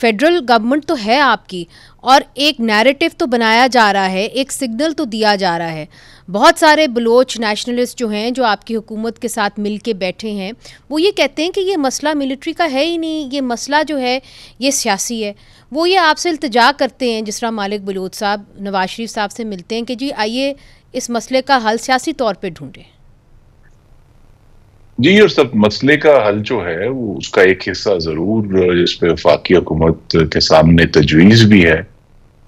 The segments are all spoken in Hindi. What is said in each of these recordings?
फेडरल गवर्नमेंट तो है आपकी, और एक नैरेटिव तो बनाया जा रहा है, एक सिग्नल तो दिया जा रहा है। बहुत सारे बलोच नेशनलिस्ट जो हैं, जो आपकी हुकूमत के साथ मिल के बैठे हैं, वो ये कहते हैं कि ये मसला मिलिट्री का है ही नहीं, ये मसला जो है ये सियासी है। वो ये आपसे इल्तिजा करते हैं, जिस तरह मालिक बलोच साहब नवाज शरीफ साहब से मिलते हैं कि जी आइए इस मसले का हल सियासी तौर पे ढूंढें। जी, और सब मसले का हल जो है वो उसका एक हिस्सा जरूर जिस पे वफाकी हुकूमत के सामने तजवीज़ भी है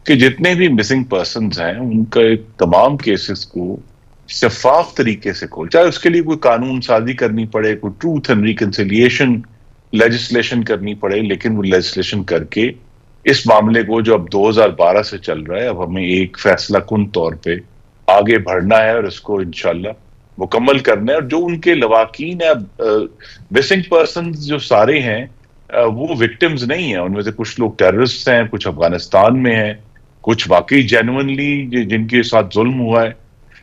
कि जितने भी मिसिंग पर्सन्स हैं उनका एक तमाम केसेस को शफाफ तरीके से खोल, चाहे उसके लिए कोई कानून साजी करनी पड़े, कोई ट्रूथ एंड रिकंसिलिएशन लेजिस्लेशन करनी पड़े, लेकिन वो लेजिस्लेशन करके इस मामले को जो अब 2012 से चल रहा है, अब हमें एक फैसला कुन तौर पे आगे बढ़ना है और इसको इंशाल्लाह मुकम्मल करना है। और जो उनके लवाकीन है, मिसिंग पर्सन जो सारे हैं वो विक्टिम्स नहीं है, उनमें से कुछ लोग टेररिस्ट हैं, कुछ अफगानिस्तान में हैं, कुछ वाकई जेन्युइनली जिनके साथ जुल्म हुआ है।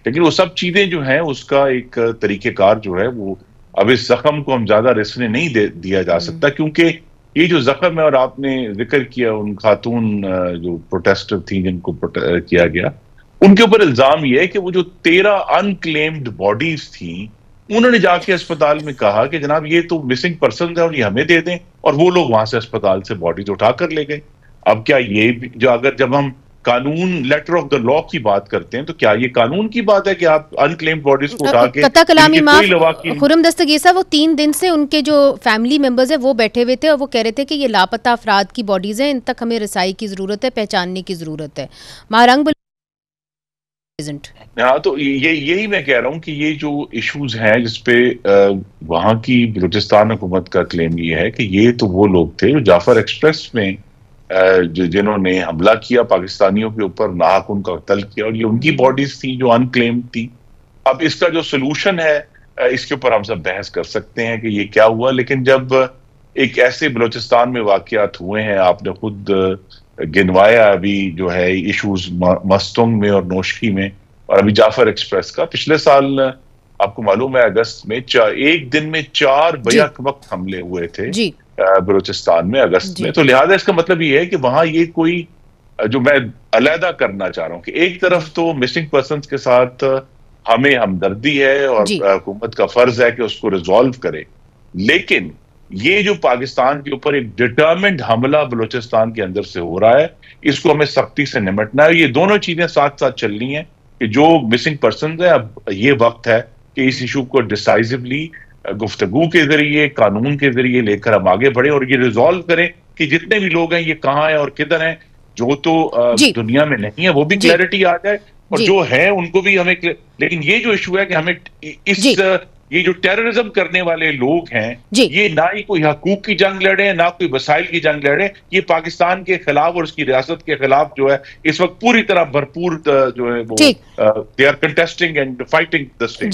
लेकिन वो सब चीजें जो हैं उसका एक तरीकेकार जो है वो, अब इस जख्म को हम ज्यादा रिसने नहीं दिया जा सकता, क्योंकि ये जो जख्म है, और आपने जिक्र किया उन खातून जो प्रोटेस्टर थी जिनको किया गया, उनके ऊपर इल्जाम यह है कि वो जो 13 अनक्लेम्ड बॉडीज थी, उन्होंने जाके अस्पताल में कहा कि जनाब ये तो मिसिंग पर्सन है और ये हमें दे दें, और वो लोग वहां से अस्पताल से बॉडीज उठा कर ले गए। अब क्या ये जो, अगर जब हम कानून लेटर ऑफ द लॉ की बात करते हैं, तो क्या ये कानून की बात है कि आप अनक्लेम्ड बॉडीज को उठा के कता कलामी माफ खुरम दस्तगीर साहब, वो 3 दिन से उनके जो फैमिली मेंबर्स हैं वो बैठे हुए थे और वो कह रहे थे कि ये लापता अफराद की बॉडीज हैं, इन तक हमें रसाई की जरूरत है, पहचानने की जरूरत है। महारंग हाँ, तो यही मैं कह रहा हूँ कि ये जो इश्यूज हैं जिसपे वहां की बलूचिस्तान हुकूमत का क्लेम ये है कि ये तो वो लोग थे जो जाफर एक्सप्रेस में जिन्होंने हमला किया पाकिस्तानियों के ऊपर, नाहक उनका कत्ल किया, और ये उनकी बॉडीज थी जो अनक्लेम्ड थी। अब इसका जो सोल्यूशन है इसके ऊपर हम सब बहस कर सकते हैं कि ये क्या हुआ, लेकिन जब एक ऐसे बलूचिस्तान में वाकयात हुए हैं, आपने खुद गिनवाया अभी जो है इश्यूज मस्तुंग में और नोशकी में, और अभी जाफर एक्सप्रेस का पिछले साल आपको मालूम है अगस्त में एक दिन में 4 बैक वक्त हमले हुए थे बलूचिस्तान में अगस्त में। तो लिहाजा इसका मतलब ये है कि वहां ये कोई, जो मैं अलहदा करना चाह रहा हूं कि एक तरफ तो मिसिंग पर्सन के साथ हमें हमदर्दी है और हुकूमत का फर्ज है कि उसको रिजॉल्व करे, लेकिन ये जो पाकिस्तान के ऊपर एक डिटर्मिन्ड हमला बलूचिस्तान के अंदर से हो रहा है, इसको हमें सख्ती से निपटना है। ये दोनों चीजें साथ साथ चलनी है कि जो मिसिंग पर्सन है, अब ये वक्त है कि इस इशू को डिसाइसिवली गुफ्तगू के जरिए, कानून के जरिए लेकर हम आगे बढ़े और ये रिजॉल्व करें कि जितने भी लोग हैं ये कहाँ हैं और किधर हैं। जो तो दुनिया में नहीं है वो भी क्लैरिटी आ जाए, और जो है उनको भी हमें, लेकिन ये जो इशू है कि हमें ये जो टेररिज्म करने वाले लोग हैं, ये ना ही कोई हकूक की जंग लड़े, ना कोई वसाइल की जंग लड़े, ये पाकिस्तान के खिलाफ और उसकी रियासत के खिलाफ जो है इस वक्त पूरी तरह भरपूर जो है वो they are contesting and fighting the state.